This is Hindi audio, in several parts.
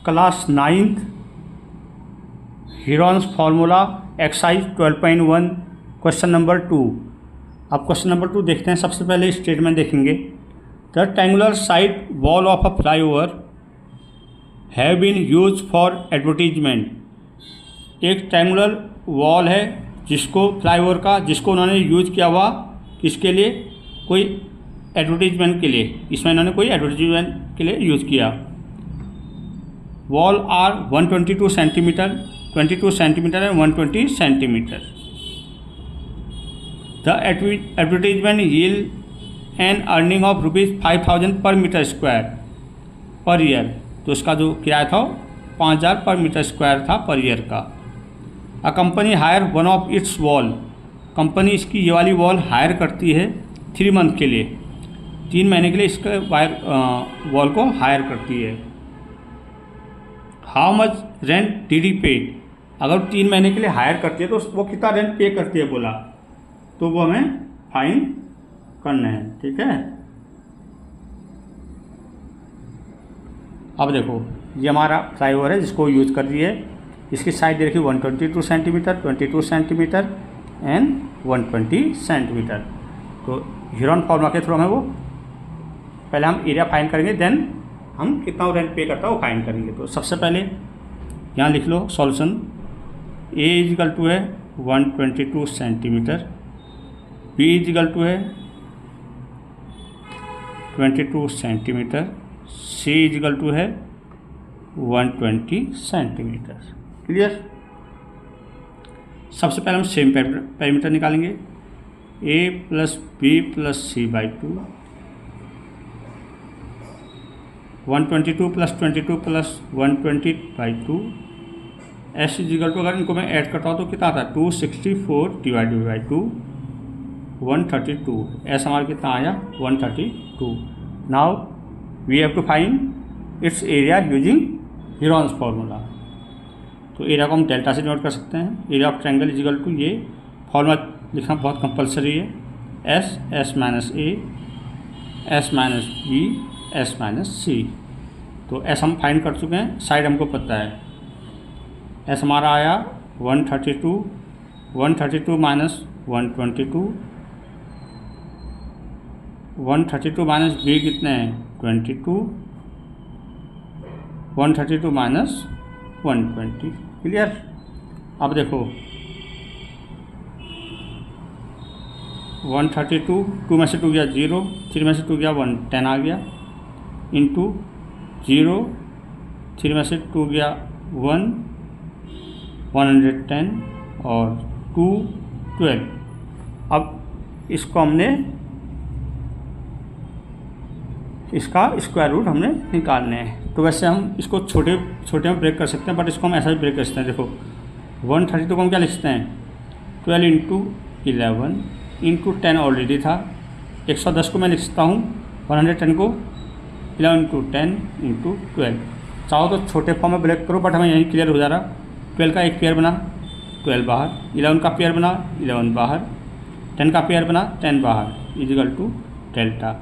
Class 9th Heron's formula exercise 12.1 question number 2। अब क्वेश्चन नंबर 2 देखते हैं। सबसे पहले स्टेटमेंट देखेंगे। The rectangular side wall of a flyover have been use for advertisement. एक ट्रायंगुलर वॉल है जिसको फ्लाईओवर का जिसको उन्होंने यूज किया हुआ किसके लिए, कोई एडवर्टीजमेंट के लिए। इसमें इन्होंने कोई एडवर्टीजमेंट के लिए यूज़ किया। Wall are 122 centimetre, 22 centimetre and 120 centimetre. The advertisement yield an earning of ₹5,000 per metre square per year. तो इसका जो किराया था 5,000 पर मीटर स्क्वायर था पर ईयर का। A company hire one of it's wall. Company इसकी ये वाली वॉल हायर करती है 3 मंथ के लिए, 3 महीने के लिए इसका वॉल को हायर करती है। How much rent did he पे। अगर 3 महीने के लिए हायर करती है तो वो कितना रेंट पे करती है बोला, तो वो हमें फाइन करना है। ठीक है, अब देखो ये हमारा फ्लाईओवर है जिसको यूज कर रही है। इसकी साइड देखिए 122 सेंटीमीटर, 22 सेंटीमीटर एंड 120 सेंटीमीटर। तो हीरोन फॉर्मूला के थ्रू हमें वो पहले हम एरिया फाइन करेंगे, देन हम कितना रेंट पे करता है वो फाइन करेंगे। तो सबसे पहले यहाँ लिख लो सॉल्यूशन। ए इजिकल टू है 122 सेंटीमीटर, बी इजिकल टू है 22 सेंटीमीटर, सी इजिकल टू है 120 सेंटीमीटर। क्लियर। सबसे पहले हम सेम पेरीमीटर निकालेंगे। A plus B plus C by 2, 122 plus 22 plus 120 by 2। S is equal to अगर इनको मैं ऐड करता हूँ तो कितना आता है 264 डिवाइडेड बाई 2, 132। एस हमारा कितना आया 132। Now we have to find its area using Heron's formula. तो एरिया को हम डेल्टा से नोट कर सकते हैं। Area of triangle is equal to ये फॉर्मूला लिखना बहुत कंपलसरी है। S, S minus A, S minus B, S minus C. तो एस हम फाइंड कर चुके हैं, साइड हमको पता है। एस हमारा आया 132, 132 माइनस 122, 132 माइनस बी कितने हैं 22, 132 माइनस 120। क्लियर। अब देखो 132, 2 में से 2 गया 0, 3 में से 2 गया 1, 10 आ गया, इंटू 0, 3 में से 2 गया 1, 110 और 2 12। अब इसको हमने इसका स्क्वायर रूट हमने निकालने हैं। तो वैसे हम इसको छोटे छोटे में ब्रेक कर सकते हैं, बट इसको हम ऐसा भी ब्रेक कर सकते हैं। देखो 132 को हम क्या लिख सकते हैं 12 इंटू 11 इंटू 10 ऑलरेडी था। 110 को मैं लिख सकता हूँ 110 को 11 इंटू 10 इंटू 12। चाहो तो छोटे फॉर्म में ब्रेक करो, बट हमें यही क्लियर हो जा रहा। 12 का एक पेयर बना 12 बाहर, 11 का पेयर बना 11 बाहर, 10 का पेयर बना 10 बाहर, इजिकल टू डेल्टा।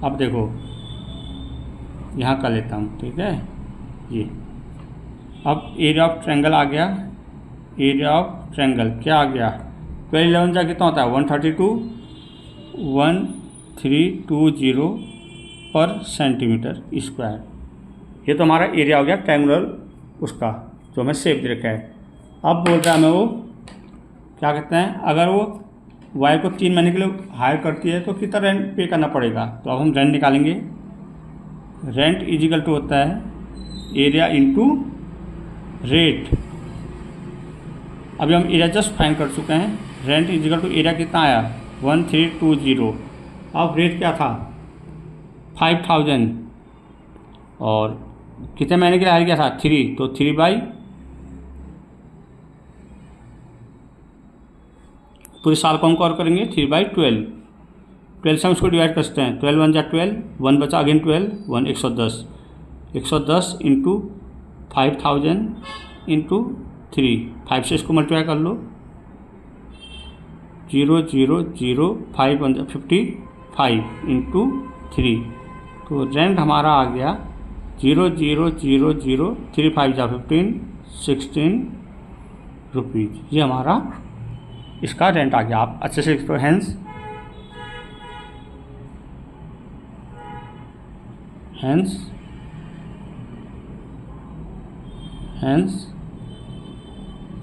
अब देखो यहाँ कर लेता हूँ। ठीक है, ये अब एरिया ऑफ ट्रायंगल आ गया। एरिया ऑफ ट्रायंगल क्या आ गया 12 11 जा कितना होता है 132, 1320 पर सेंटीमीटर स्क्वायर। ये तो हमारा एरिया हो गया ट्रायंगुलर उसका जो हमें शेप दे रखा है। अब बोल रहा है हमें वो क्या कहते हैं, अगर वो वायर को 3 महीने के लिए हायर करती है तो कितना रेंट पे करना पड़ेगा। तो अब हम रेंट निकालेंगे। रेंट इजिकल टू होता है एरिया इंटू रेट। अभी हम एरिया जस्ट फाइंड कर चुके हैं। रेंट इजिकल टू एरिया कितना आया 1320। अब रेट क्या था 5000 और कितने महीने के लिए हायर किया था 3, तो 3 बाई पूरे साल को हम कवर करेंगे 3/12। 12 से हम इसको डिवाइड कर सकते हैं। 12 1 जा 12, 1 बचा अगेन 12, 1 110, 110 इंटू 5000 इंटू 3, 5 से इसको मल्टीप्लाई कर लो 0 0 0 5 55 इंटू 3। तो रेंट हमारा आ गया 0.00035 जा 15 16 रुपीज़। ये हमारा इसका रेंट आ गया। आप अच्छे से लिख दो, हैंस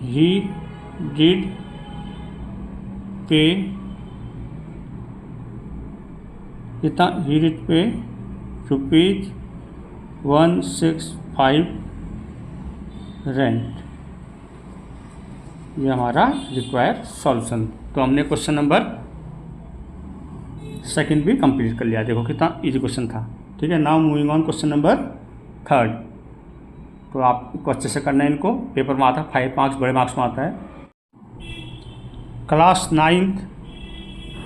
he did pay कितना, he did pay ₹165 रेंट। ये हमारा रिक्वायर सॉल्यूशन। तो हमने क्वेश्चन नंबर सेकंड भी कंप्लीट कर लिया। देखो कितना इजी क्वेश्चन था। ठीक है, now moving on question number third. तो आपको अच्छे से करना है इनको, पेपर में आता है 5 मार्क्स, बड़े मार्क्स में आता है। Class 9th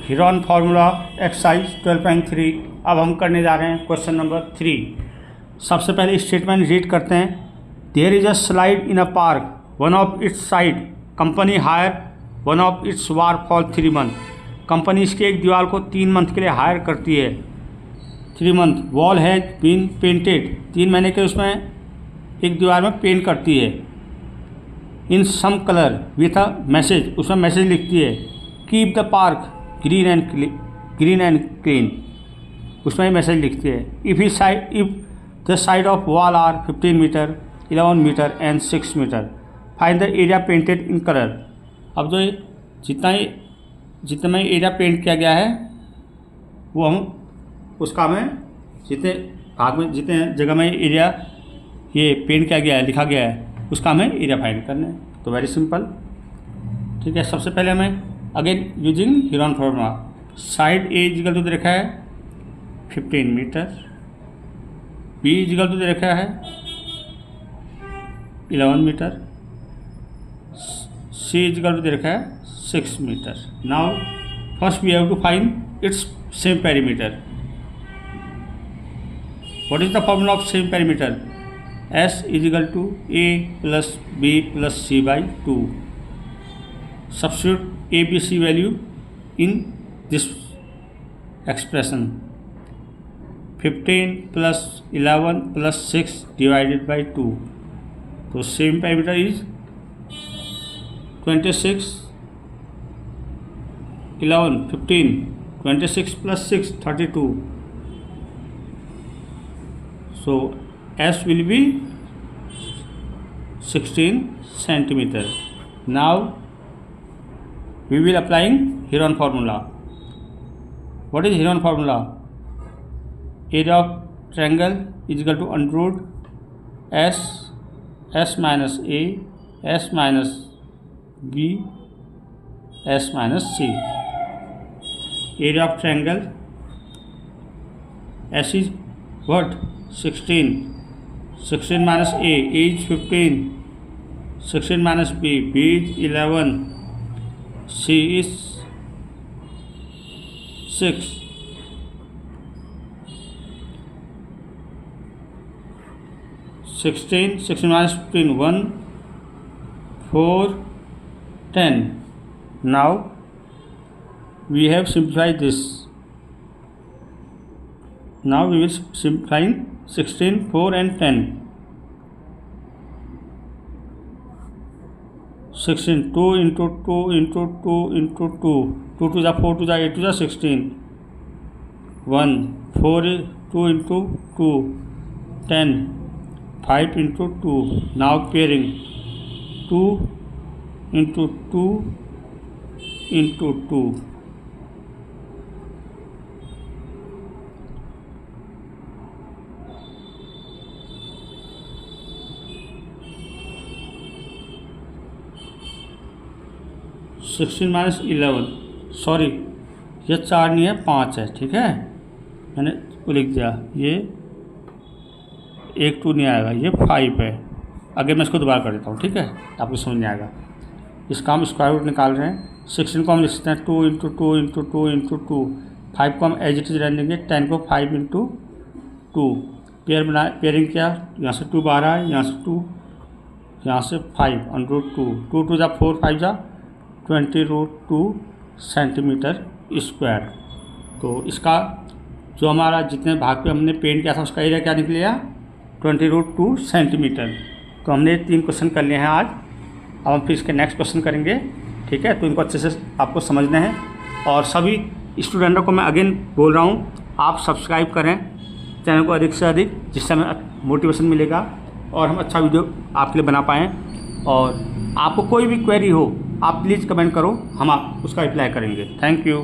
Heron formula exercise 12.3। अब हम करने जा रहे हैं क्वेश्चन नंबर 3। सबसे पहले स्टेटमेंट रीड करते हैं। There is a slide in a park, one of its side company hire one of its wall for 3 months। Company इसके एक दीवार को 3 मंथ के लिए हायर करती है। 3 month wall has been painted, 3 महीने के उसमें एक दीवार में पेंट करती है। In some colour with a message, उसमें मैसेज लिखती है keep the park green and clean, उसमें मैसेज लिखती है। If the side of wall are 15 metre 11 metre and 6 metre, find the area painted in colour. अब जो जितना में एरिया पेंट किया गया है वो हम उसका हमें जितने भाग में जितने जगह में एरिया ये पेंट किया गया है, लिखा गया है, उसका हमें एरिया फाइंड करना है। तो वेरी सिंपल। ठीक है, सबसे पहले हमें again using Heron formula, side A equal to दे रखा है 15 मीटर, बी इक्वल टू दे रखा है 11 मीटर, सी इक्वल टू दे रखा है 6 metre. Now first we have to find its semi perimeter. What is the formula of semi perimeter? S is equal to A plus B plus C by 2. Substitute A, B, C value in this expression. 15 plus 11 plus 6 divided by 2. So same perimeter is 26, 11, 15, 26 plus 6, 32. So S will be 16 centimeter. Now we will applying Heron formula. What is Heron formula? Area of triangle is equal to under root S minus A, S minus B, S minus C. Area of triangle S is what? 16. 16 minus A is 15, 16 minus B is 11, C is 6, 16 minus 15, 1, 4, 10. Now we have simplified this. Now we will simplifying 16, 4 and 10. 16, 2 into 2 into 2 into 2. 2 to the 4 to the 8 to the 16. 1, 4 is 2 into 2. 10, 5 into 2. Now pairing 2 into 2 into 2. Sixteen minus 11, sorry ये 4 नहीं है 5 है। ठीक है, मैंने वो लिख दिया, ये 1 2 नहीं आएगा, ये 5 है। आगे मैं इसको दोबारा कर देता हूँ। ठीक है, आपको समझ नहीं आएगा। इसका हम स्क्वायर रूट निकाल रहे हैं। 16 को हम लिख सकते हैं 2 इंटू 2 इंटू 2 इंटू 2। 5 को हम एज इट इज रहने देंगे। 10 को 5 इंटू 2 पेयरिंग किया, यहाँ से 2 बाहर आए, यहाँ से 2, यहाँ से 5 अंडर 2 2 टू जा 4 5 जा 20√2 सेंटीमीटर स्क्वायर। तो इसका जो हमारा जितने भाग पे हमने पेंट किया था उसका एरिया क्या निकलेगा? 20√2 सेंटीमीटर। तो हमने 3 क्वेश्चन कर लिए हैं आज। अब हम फिर इसके नेक्स्ट क्वेश्चन करेंगे, ठीक है। तो इनको अच्छे से आपको समझना है, और सभी स्टूडेंटों को मैं अगेन बोल रहा हूँ, आप सब्सक्राइब करें चैनल को अधिक से अधिक, जिससे हमें मोटिवेशन मिलेगा और हम अच्छा वीडियो आपके लिए बना पाएँ। और आपको कोई भी क्वेरी हो आप प्लीज़ कमेंट करो, हम आप उसका रिप्लाई करेंगे। Thank you.